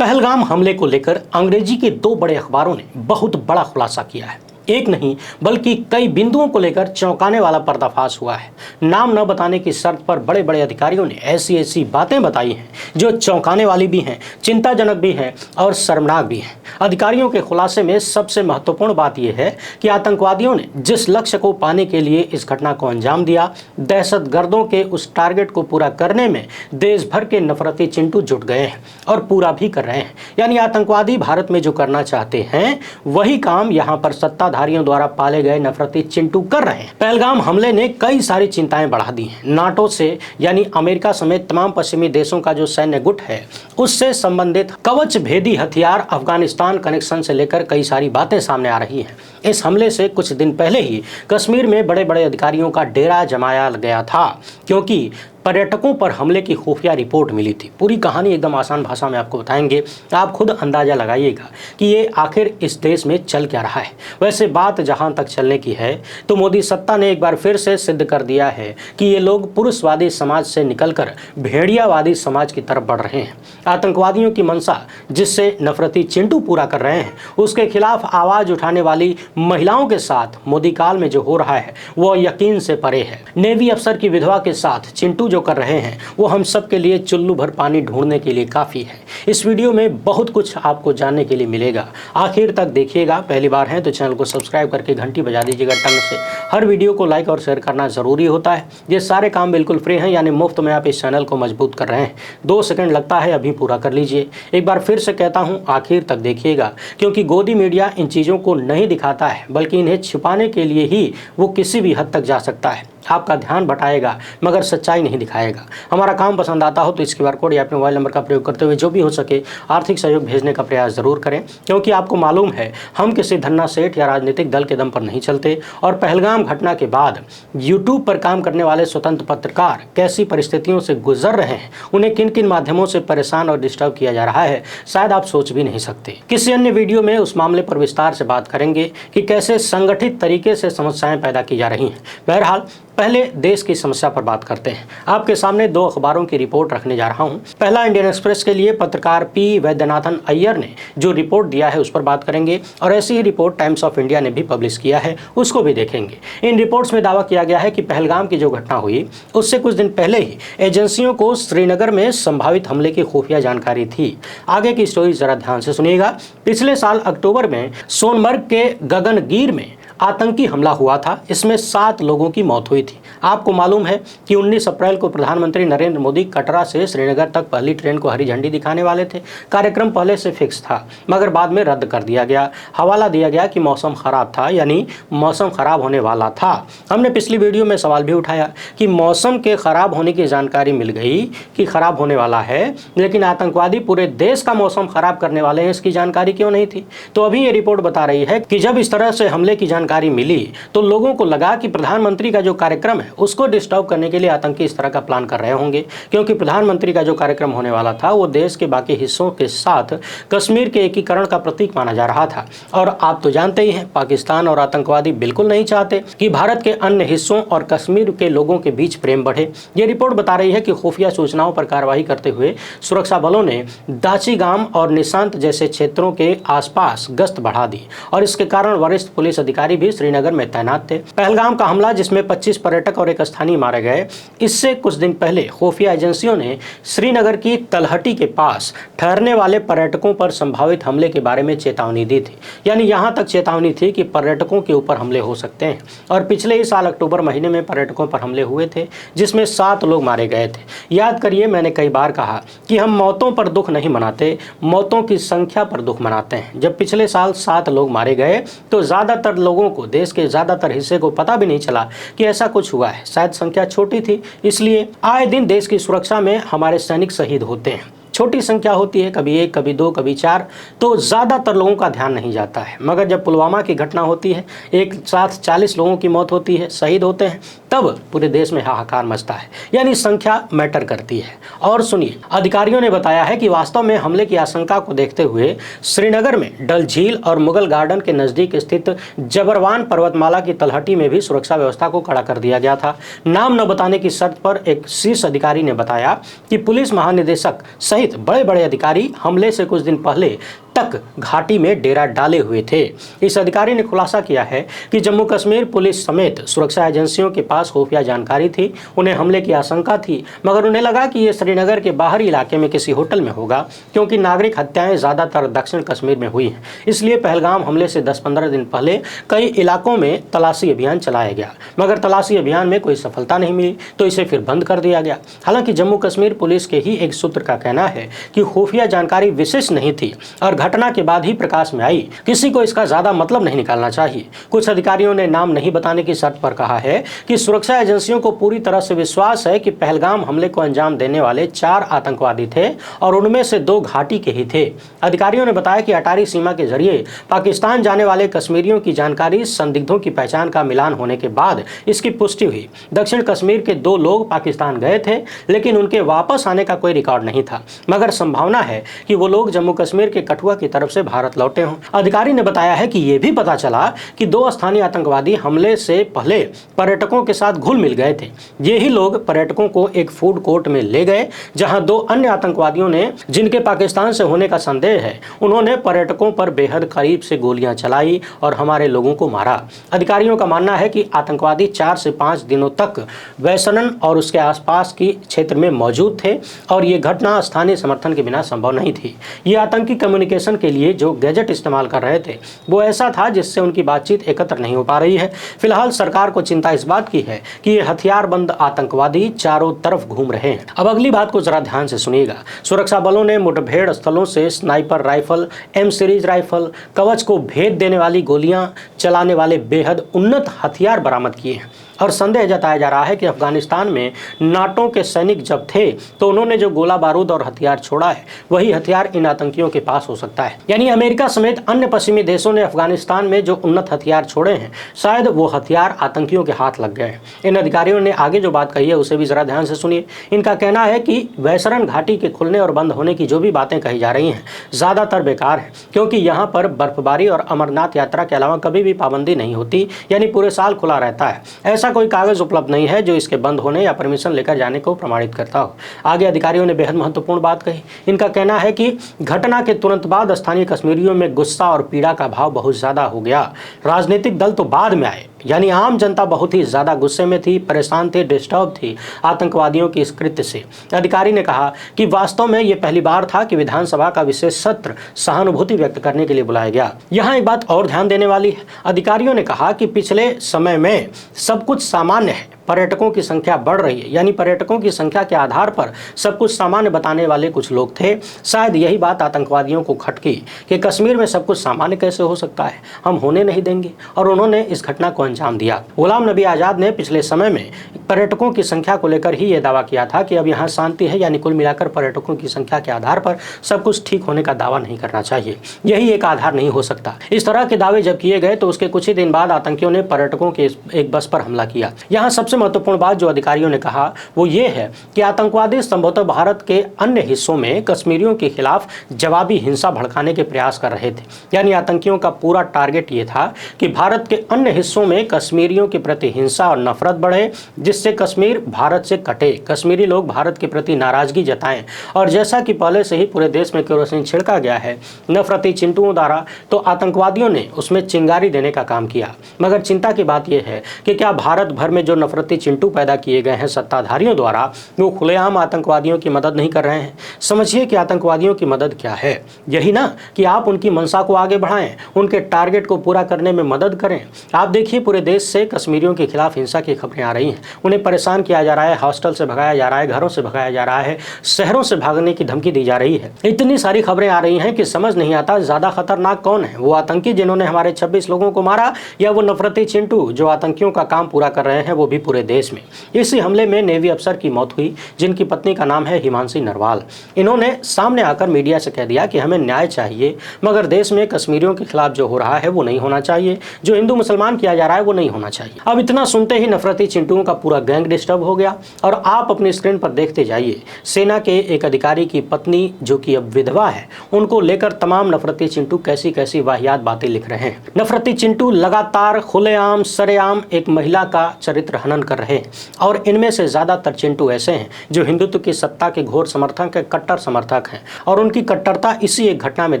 पहलगाम हमले को लेकर अंग्रेजी के दो बड़े अखबारों ने बहुत बड़ा खुलासा किया है। एक नहीं बल्कि कई बिंदुओं को लेकर चौंकाने वाला पर्दाफाश हुआ है। नाम न बताने की शर्त पर बड़े बड़े अधिकारियों ने ऐसी ऐसी बातें बताई हैं जो चौंकाने वाली भी हैं, चिंताजनक भी हैं और शर्मनाक भी हैं। अधिकारियों के खुलासे में सबसे महत्वपूर्ण बात यह है कि आतंकवादियों ने जिस लक्ष्य को पाने के लिए इस घटना को अंजाम दिया, दहशतगर्दों के उस टारगेट को पूरा करने में देश भर के नफरती चिंटू जुट गए हैं और पूरा भी कर रहे हैं। यानी आतंकवादी भारत में जो करना चाहते हैं वही काम यहाँ पर सत्ताधारियों द्वारा पाले गए नफरती चिंटू कर रहे हैं। पहलगाम हमले ने कई सारी चिंताएं बढ़ा दी हैं। नाटो से यानी अमेरिका समेत तमाम पश्चिमी देशों का जो सैन्य गुट है उससे संबंधित कवच भेदी हथियार, अफगानिस्तान कनेक्शन से लेकर कई सारी बातें सामने आ रही हैं। इस हमले से कुछ दिन पहले ही कश्मीर में बड़े बड़े अधिकारियों का डेरा जमाया गया था क्योंकि पर्यटकों पर हमले की खुफिया रिपोर्ट मिली थी। पूरी कहानी एकदम आसान भाषा में आपको बताएंगे, आप खुद अंदाजा लगाइएगा कि ये आखिर इस देश में चल क्या रहा है। वैसे बात जहां तक चलने की है तो मोदी सत्ता ने एक बार फिर से सिद्ध कर दिया है कि ये लोग पुरुषवादी समाज से निकलकर भेड़ियावादी समाज की तरफ बढ़ रहे हैं। आतंकवादियों की मंशा जिससे नफरती चिंटू पूरा कर रहे हैं उसके खिलाफ आवाज उठाने वाली महिलाओं के साथ मोदी काल में जो हो रहा है वो यकीन से परे है। नेवी अफसर की विधवा के साथ चिंटू जो कर रहे हैं वो हम सब के लिए चुल्लू भर पानी ढूंढने के लिए काफ़ी है। इस वीडियो में बहुत कुछ आपको जानने के लिए मिलेगा, आखिर तक देखिएगा। पहली बार है तो चैनल को सब्सक्राइब करके घंटी बजा दीजिएगा टंग से। हर वीडियो को लाइक और शेयर करना ज़रूरी होता है। ये सारे काम बिल्कुल फ्री हैं, यानी मुफ्त में आप इस चैनल को मजबूत कर रहे हैं। 2 सेकंड लगता है, अभी पूरा कर लीजिए। एक बार फिर से कहता हूँ आखिर तक देखिएगा, क्योंकि गोदी मीडिया इन चीज़ों को नहीं दिखाता है बल्कि इन्हें छिपाने के लिए ही वो किसी भी हद तक जा सकता है। आपका ध्यान भटाएगा मगर सच्चाई नहीं दिखाएगा। हमारा काम पसंद आता हो तो इस QR कोड या अपने मोबाइल नंबर का प्रयोग करते हुए जो भी हो सके आर्थिक सहयोग भेजने का प्रयास जरूर करें, क्योंकि आपको मालूम है हम किसी धन्ना सेठ या राजनीतिक दल के दम पर नहीं चलते। और पहलगाम घटना के बाद यूट्यूब पर काम करने वाले स्वतंत्र पत्रकार कैसी परिस्थितियों से गुजर रहे हैं, उन्हें किन किन माध्यमों से परेशान और डिस्टर्ब किया जा रहा है, शायद आप सोच भी नहीं सकते। किसी अन्य वीडियो में उस मामले पर विस्तार से बात करेंगे कि कैसे संगठित तरीके से समस्याएं पैदा की जा रही हैं। बहरहाल पहले देश की समस्या पर बात करते हैं। आपके सामने 2 अखबारों की रिपोर्ट रखने जा रहा हूं। पहला इंडियन एक्सप्रेस के लिए पत्रकार पी वैद्यनाथन अय्यर ने जो रिपोर्ट दिया है उस पर बात करेंगे, और ऐसी ही रिपोर्ट टाइम्स ऑफ इंडिया ने भी पब्लिश किया है, उसको भी देखेंगे। इन रिपोर्ट्स में दावा किया गया है कि पहलगाम की जो घटना हुई उससे कुछ दिन पहले ही एजेंसियों को श्रीनगर में संभावित हमले की खुफिया जानकारी थी। आगे की स्टोरी जरा ध्यान से सुनिएगा। पिछले साल अक्टूबर में सोनमर्ग के गगनगीर में आतंकी हमला हुआ था। इसमें 7 लोगों की मौत हुई थी। आपको मालूम है कि 19 अप्रैल को प्रधानमंत्री नरेंद्र मोदी कटरा से श्रीनगर तक पहली ट्रेन को हरी झंडी दिखाने वाले थे। कार्यक्रम पहले से फिक्स था मगर बाद में रद्द कर दिया गया। हवाला दिया गया कि मौसम खराब था, यानी मौसम खराब होने वाला था। हमने पिछली वीडियो में सवाल भी उठाया कि मौसम के खराब होने की जानकारी मिल गई कि खराब होने वाला है, लेकिन आतंकवादी पूरे देश का मौसम खराब करने वाले हैं, इसकी जानकारी क्यों नहीं थी? तो अभी ये रिपोर्ट बता रही है कि जब इस तरह से हमले की जानकारी मिली तो लोगों को लगा कि प्रधानमंत्री का जो कार्यक्रम है उसको डिस्टर्ब करने के लिए आतंकी इस तरह का प्लान कर रहे होंगे, क्योंकि प्रधानमंत्री का जो कार्यक्रम होने वाला था वो देश के बाकी हिस्सों के साथ कश्मीर के एकीकरण का प्रतीक माना जा रहा था। और आप तो जानते ही हैं पाकिस्तान और आतंकवादी बिल्कुल नहीं चाहते कि भारत के अन्य हिस्सों और कश्मीर के लोगों के बीच प्रेम बढ़े। ये रिपोर्ट बता रही है कि खुफिया सूचनाओं पर कार्रवाई करते हुए सुरक्षा बलों ने दाचीगाम और निशांत जैसे क्षेत्रों के आसपास गश्त बढ़ा दी, और इसके कारण वरिष्ठ पुलिस अधिकारी भी श्रीनगर में तैनात थे। पहलगाम का हमला जिसमें 25 पर्यटक और एक स्थानीय मारे गए, इससे कुछ दिन पहले खुफिया एजेंसियों ने श्रीनगर की तलहटी के पास ठहरने वाले पर्यटकों पर संभावित हमले के बारे में चेतावनी दी थी। यानी यहां तक चेतावनी थी कि पर्यटकों के ऊपर हमले हो सकते हैं। और पिछले ही साल अक्टूबर महीने में पर्यटकों पर हमले हुए थे जिसमें 7 लोग मारे गए थे। याद करिए, मैंने कई बार कहा कि हम मौतों पर दुख नहीं मनाते, मौतों की संख्या पर दुख मनाते हैं। जब पिछले साल 7 लोग मारे गए तो ज्यादातर लोगों को, देश के ज्यादातर हिस्से को पता भी नहीं चला कि ऐसा कुछ हुआ है। शायद संख्या छोटी थी, इसलिए आए दिन देश की सुरक्षा में हमारे सैनिक शहीद होते हैं। छोटी संख्या होती है, कभी 1, कभी 2, कभी 4, तो ज़्यादातर लोगों का ध्यान नहीं जाता है। मगर जब पुलवामा की घटना होती है, एक साथ 40 लोगों की मौत होती है, शहीद होते हैं, तब पूरे देश में हाहाकार मचता है। यानी संख्या मैटर करती है। और सुनिए, अधिकारियों ने बताया है कि वास्तव में हमले की आशंका को देखते हुए श्रीनगर में डल झील और मुगल गार्डन के नज़दीक स्थित जबरवान पर्वतमाला की तलहटी में भी सुरक्षा व्यवस्था को कड़ा कर दिया गया था। नाम न बताने की शर्त पर एक शीर्ष अधिकारी ने बताया कि पुलिस महानिदेशक सहित समेत बड़े बड़े अधिकारी हमले से कुछ दिन पहले तक घाटी में डेरा डाले हुए थे। इस अधिकारी ने खुलासा किया है कि जम्मू कश्मीर पुलिस समेत सुरक्षा एजेंसियों के पास खुफिया जानकारी थी। उन्हें हमले की आशंका थी, मगर उन्हें लगा कि ये श्रीनगर के बाहरी इलाके में किसी होटल में होगा, क्योंकि नागरिक हत्याएं ज्यादातर दक्षिण कश्मीर में हुई हैं। इसलिए पहलगाम हमले से 10-15 दिन पहले कई इलाकों में तलाशी अभियान चलाया गया, मगर तलाशी अभियान में कोई सफलता नहीं मिली तो इसे फिर बंद कर दिया गया। हालांकि जम्मू कश्मीर पुलिस के ही एक सूत्र का कहना है कि खुफिया जानकारी विशेष नहीं थी और घटना के बाद ही प्रकाश में आई। किसी को इसका ज्यादा मतलब नहीं निकालना चाहिए। कुछ अधिकारियों ने नाम नहीं बताने की शर्त पर कहा है कि सुरक्षा एजेंसियों को पूरी तरह से विश्वास है कि पहलगाम हमले को अंजाम देने वाले 4 आतंकवादी थे और उनमें से 2 घाटी के ही थे। अधिकारियों ने बताया कि अटारी सीमा के जरिए पाकिस्तान जाने वाले कश्मीरियों की जानकारी संदिग्धों की पहचान का मिलान होने के बाद इसकी पुष्टि हुई। दक्षिण कश्मीर के 2 लोग पाकिस्तान गए थे, लेकिन उनके वापस आने का कोई रिकॉर्ड नहीं था, मगर संभावना है कि वो लोग जम्मू कश्मीर के कठुआ की तरफ से भारत लौटे हों। अधिकारी ने बताया है कि यह भी पता चला कि 2 स्थानीय आतंकवादी हमले से पहले पर्यटकों के साथ घुल मिल गए थे। यही लोग पर्यटकों को एक फूड कोर्ट में ले गए, जहां 2 अन्य आतंकवादियों ने, जिनके पाकिस्तान से होने का संदेह है, उन्होंने पर्यटकों पर बेहद करीब से गोलियां चलाई और हमारे लोगों को मारा। अधिकारियों का मानना है कि आतंकवादी 4 से 5 दिनों तक वैसनन और उसके आसपास की क्षेत्र में मौजूद थे और ये घटना स्थानीय समर्थन के बिना संभव नहीं थी। ये आतंकी कम्युनिकेशन के लिए जो गैजेट इस्तेमाल कर रहे थे वो ऐसा था जिससे उनकी बातचीत एकत्र नहीं हो पा रही है। फिलहाल सरकार को चिंता इस बात की है कि ये हथियारबंद आतंकवादी चारों तरफ घूम रहे हैं। अब अगली बात को जरा ध्यान से सुनिएगा। सुरक्षा बलों ने मुठभेड़ स्थलों से sniper rifle, M series rifle, कवच को भेद देने वाली गोलियां चलाने वाले बेहद उन्नत हथियार बरामद किए हैं और संदेह जताया जा रहा है कि अफगानिस्तान में नाटो के सैनिक जब थे तो उन्होंने जो गोला बारूद और हथियार छोड़ा है वही हथियार इन आतंकियों के पास हो सकता है। यानी अमेरिका समेत अन्य पश्चिमी देशों ने अफगानिस्तान में जो उन्नत हथियार छोड़े हैं, शायद वो हथियार आतंकियों के हाथ लग गए। इन अधिकारियों ने आगे जो बात कही है उसे भी जरा ध्यान से सुनिए। इनका कहना है कि वैसरन घाटी के खुलने और बंद होने की जो भी बातें कही जा रही हैं ज्यादातर बेकार है, क्योंकि यहाँ पर बर्फबारी और अमरनाथ यात्रा के अलावा कभी भी पाबंदी नहीं होती, यानी पूरे साल खुला रहता है। ऐसा कोई कागज उपलब्ध नहीं है जो इसके बंद होने या परमिशन लेकर जाने को प्रमाणित करता हो। आगे अधिकारियों ने बेहद महत्वपूर्ण बात कही। इनका कहना है कि घटना के तुरंत बाद स्थानीय कश्मीरियों में गुस्सा और पीड़ा का भाव बहुत ज्यादा हो गया। राजनीतिक दल तो बाद में आए, यानी आम जनता बहुत ही ज्यादा गुस्से में थी, परेशान थे, डिस्टर्ब थी आतंकवादियों की इस कृत्य से। अधिकारी ने कहा कि वास्तव में ये पहली बार था कि विधानसभा का विशेष सत्र सहानुभूति व्यक्त करने के लिए बुलाया गया। यहाँ एक बात और ध्यान देने वाली है। अधिकारियों ने कहा कि पिछले समय में सब कुछ सामान्य है, पर्यटकों की संख्या बढ़ रही है, यानी पर्यटकों की संख्या के आधार पर सब कुछ सामान्य बताने वाले कुछ लोग थे। शायद यही बात आतंकवादियों को खटकी कि कश्मीर में सब कुछ सामान्य कैसे हो सकता है, हम होने नहीं देंगे, और उन्होंने इस घटना को अंजाम दिया। गुलाम नबी आज़ाद ने पिछले समय में पर्यटकों की संख्या को लेकर ही यह दावा किया था कि अब यहाँ शांति है, यानी कुल मिलाकर पर्यटकों की संख्या के आधार पर सब कुछ ठीक होने का दावा नहीं करना चाहिए। यही एक आधार नहीं हो सकता। इस तरह के दावे जब किए गए तो उसके कुछ ही दिन बाद आतंकियों ने पर्यटकों के एक बस पर हमला किया। यहाँ सबसे महत्वपूर्ण बात जो अधिकारियों ने कहा वो ये है कि आतंकवादी संभवतः भारत के अन्य हिस्सों में कश्मीरियों के खिलाफ जवाबी हिंसा भड़काने के प्रयास कर रहे थे। यानी आतंकियों का पूरा टारगेट ये था कि भारत के अन्य हिस्सों में कश्मीरियों के प्रति हिंसा और नफरत बढ़े, जिससे कश्मीर भारत से कटे, कश्मीरी लोग भारत के प्रति नाराजगी जताएं। और जैसा कि पहले से ही पूरे देश में केरोसिन छिड़का गया है नफरती चिंटुओं द्वारा, तो आतंकवादियों ने उसमें चिंगारी देने का काम किया। मगर चिंता की बात यह है कि क्या भारत भर में जो नफरती चिंटू पैदा किए गए हैं सत्ताधारियों द्वारा, वो खुलेआम आतंकवादियों की मदद नहीं कर रहे हैं। समझिए कि आतंकवादियों की मदद क्या है। यही ना कि आप उनकी मंशा को आगे बढ़ाएं, उनके टारगेट को पूरा करने में मदद करें। आप देखिए पूरे देश से कश्मीरियों के खिलाफ हिंसा की खबरें आ रही हैं। उन्हें परेशान किया जा रहा है, हॉस्टल से भगाया जा रहा है, घरों से भगाया जा रहा है, शहरों से भागने की धमकी दी जा रही है। इतनी सारी खबरें आ रही हैं कि समझ नहीं आता ज्यादा खतरनाक कौन है, वो आतंकी जिन्होंने हमारे 26 लोगों को मारा, या वो नफरती चिंटू जो आतंकियों का काम पूरा कर रहे हैं, वो भी पूरे देश में। इसी हमले में नेवी अफसर की मौत हुई, जिनकी पत्नी का नाम है हिमांशी नरवाल। इन्होंने सामने आकर मीडिया से कह दिया कि हमें न्याय चाहिए, मगर देश में कश्मीरियों के खिलाफ जो हो रहा है वो नहीं होना चाहिए, जो हिंदू मुसलमान किया जा रहा है वो नहीं होना चाहिए। अब इतना सुनते ही नफरती चिंटुओं का पूरा गैंग डिस्टर्ब हो गया। और आप अपनी स्क्रीन पर देखते जाइए, सेना के एक अधिकारी की पत्नी जो कि अब विधवा है, उनको लेकर तमाम नफरती चिंटू कैसी कैसी वाहियात बातें लिख रहे हैं। नफरती चिंटू लगातार खुलेआम सरेआम एक महिला का चरित्र हनन पालन कर रहे हैं और इनमें से ज़्यादातर चिंटू ऐसे हैं जो हिंदुत्व की सत्ता के घोर समर्थक के कट्टर समर्थक हैं और उनकी कट्टरता इसी एक घटना में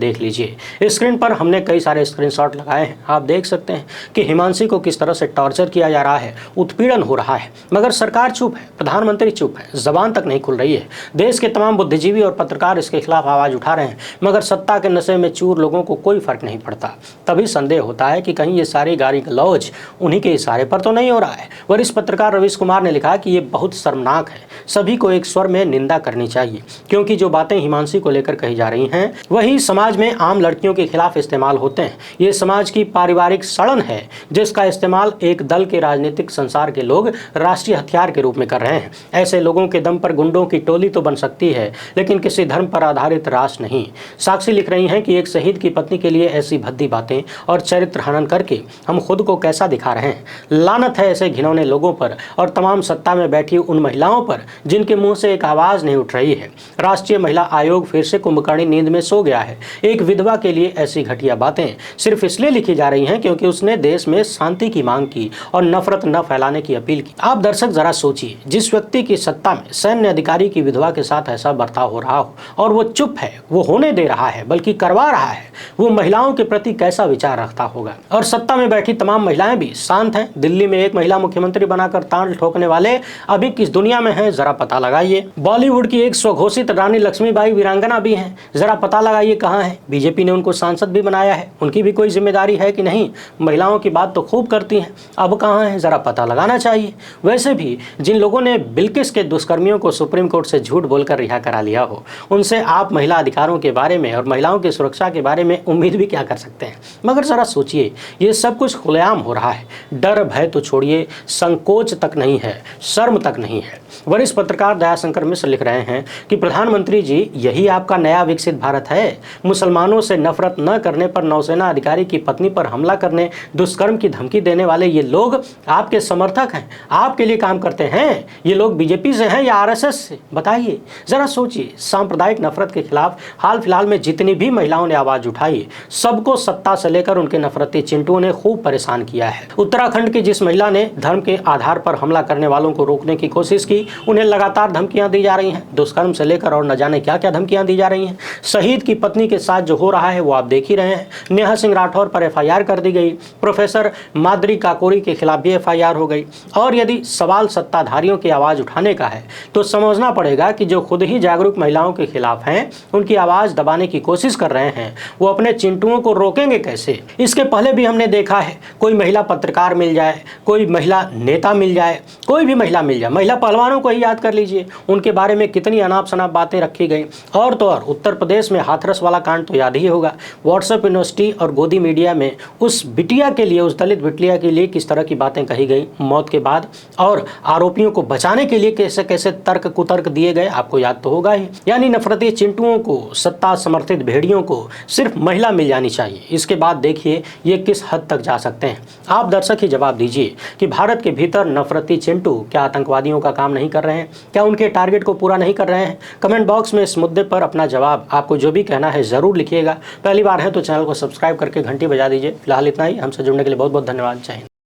देख लीजिए। स्क्रीन पर हमने कई सारे स्क्रीनशॉट लगाए हैं। आप देख सकते हैं कि हिमांशी को किस तरह से टॉर्चर किया जा रहा है, उत्पीड़न हो रहा है, मगर सरकार चुप है, प्रधानमंत्री चुप है, जबान तक नहीं खुल रही है। देश के तमाम बुद्धिजीवी और पत्रकार इसके खिलाफ आवाज उठा रहे हैं, मगर सत्ता के नशे में चूर लोगों को कोई फर्क नहीं पड़ता। तभी संदेह होता है कि कहीं ये सारी गाली गलौज उन्हीं के इशारे पर तो नहीं हो रहा है। वरिष्ठ पत्रकार रवीश कुमार ने लिखा कि ये बहुत शर्मनाक है, सभी को एक स्वर में निंदा करनी चाहिए, क्योंकि जो बातें हिमांशी को लेकर कही जा रही हैं वही समाज में आम लड़कियों के खिलाफ इस्तेमाल होते हैं। ये समाज की पारिवारिक सड़न है जिसका इस्तेमाल एक दल के राजनीतिक संसार के लोग राष्ट्रीय हथियार के रूप में कर रहे हैं। ऐसे लोगों के दम पर गुंडों की टोली तो बन सकती है, लेकिन किसी धर्म पर आधारित राष्ट्र नहीं। साक्षी लिख रही हैं कि एक शहीद की पत्नी के लिए ऐसी भद्दी बातें और चरित्र हनन करके हम खुद को कैसा दिखा रहे हैं। लानत है ऐसे घिनौने लोगों पर और तमाम सत्ता में बैठी उन महिलाओं पर जिनके मुंह से एक आवाज नहीं उठ रही है। राष्ट्रीय महिला आयोग फिर से कुंभकर्णी नींद में सो गया है। एक विधवा के लिए ऐसी घटिया बातें सिर्फ इसलिए लिखी जा रही हैं क्योंकि उसने देश में शांति की मांग की और नफरत न फैलाने की अपील की। आप दर्शक जरा सोचिए, जिस व्यक्ति की सत्ता में सैन्य अधिकारी की विधवा के साथ ऐसा बर्ताव हो रहा हो और वो चुप है, वो होने दे रहा है बल्कि करवा रहा है, वो महिलाओं के प्रति कैसा विचार रखता होगा। और सत्ता में बैठी तमाम महिलाएं भी शांत हैं। दिल्ली में एक महिला मुख्यमंत्री बनाकर ताल ठोकने वाले अभी किस दुनिया में हैं, जरा पता लगाइए। बॉलीवुड की एक स्वघोषित रानी लक्ष्मीबाई वीरांगना भी हैं, जरा पता लगाइए कहाँ है। बीजेपी ने उनको सांसद भी बनाया है, उनकी भी कोई जिम्मेदारी है कि नहीं। महिलाओं की बात तो खूब करती हैं, अब कहाँ है जरा पता लगाना चाहिए। वैसे भी जिन लोगों ने बिल्किस के दुष्कर्मियों को सुप्रीम कोर्ट से झूठ बोलकर रिहा करा लिया हो, उनसे आप महिला अधिकारों के बारे में और महिलाओं की सुरक्षा के बारे में उम्मीद भी क्या कर सकते हैं। मगर जरा सोचिए, ये सब कुछ खुलेआम हो रहा है। डर भय तो छोड़िए, संकोच तक नहीं है, शर्म तक नहीं है। वरिष्ठ पत्रकार दयाशंकर मिश्र लिख रहे हैं कि प्रधानमंत्री जी, यही आपका नया विकसित भारत है। मुसलमानों से नफरत न करने पर नौसेना अधिकारी की पत्नी पर हमला करने, दुष्कर्म की धमकी देने वाले ये लोग आपके समर्थक हैं, आपके लिए काम करते हैं। ये लोग बीजेपी से हैं या आरएसएस से, बताइए। जरा सोचिए, सांप्रदायिक नफरत के खिलाफ हाल फिलहाल में जितनी भी महिलाओं ने आवाज उठाई, सबको सत्ता से लेकर उनके नफरती चिंटुओं ने खूब परेशान किया है। उत्तराखंड की जिस महिला ने धर्म के आधार पर हमला करने वालों को रोकने की कोशिश की, उन्हें लगातार धमकियां दी जा रही हैं, दुष्कर्म से लेकर और न जाने क्या क्या धमकियां दी जा रही हैं। शहीद की पत्नी के साथ जो हो रहा है वो आप देख ही रहे हैं। नेहा सिंह राठौर पर एफआईआर कर दी गई, प्रोफेसर माद्री काकोरी के खिलाफ भी एफआईआर हो गई। और यदि सवाल सत्ताधारियों की आवाज उठाने का है तो समझना पड़ेगा कि जो खुद ही जागरूक महिलाओं के खिलाफ हैं, उनकी आवाज दबाने की कोशिश कर रहे हैं, वो अपने चिंटुओं को रोकेंगे कैसे। इसके पहले भी हमने देखा है, कोई महिला पत्रकार मिल जाए, कोई महिला नेता मिल जाए, कोई भी महिला मिल जाए, महिला पहलवानों को ही याद कर लीजिए, उनके बारे में कितनी अनाप शनाप बातें रखी गई। और तो और उत्तर प्रदेश में हाथरस वाला कांड तो याद ही होगा। व्हाट्सएप यूनिवर्सिटी और गोदी मीडिया में उस बिटिया के लिए, उस दलित बिटिया के लिए किस तरह की बातें कही गई मौत के बाद, और आरोपियों को बचाने के लिए कैसे कैसे तर्क कुतर्क दिए गए, आपको याद तो होगा ही। यानी नफरती चिंटुओं को, सत्ता समर्थित भेड़ियों को सिर्फ महिला मिल जानी चाहिए। इसके बाद देखिए ये किस हद तक जा सकते हैं। आप दर्शक ही जवाब दीजिए कि भारत के भीतर नफरती चिंटू क्या आतंकवादियों का काम नहीं कर रहे हैं, क्या उनके टारगेट को पूरा नहीं कर रहे हैं। कमेंट बॉक्स में इस मुद्दे पर अपना जवाब, आपको जो भी कहना है जरूर लिखिएगा। पहली बार है तो चैनल को सब्सक्राइब करके घंटी बजा दीजिए। फिलहाल इतना ही। हमसे जुड़ने के लिए बहुत बहुत धन्यवाद। जय हिंद।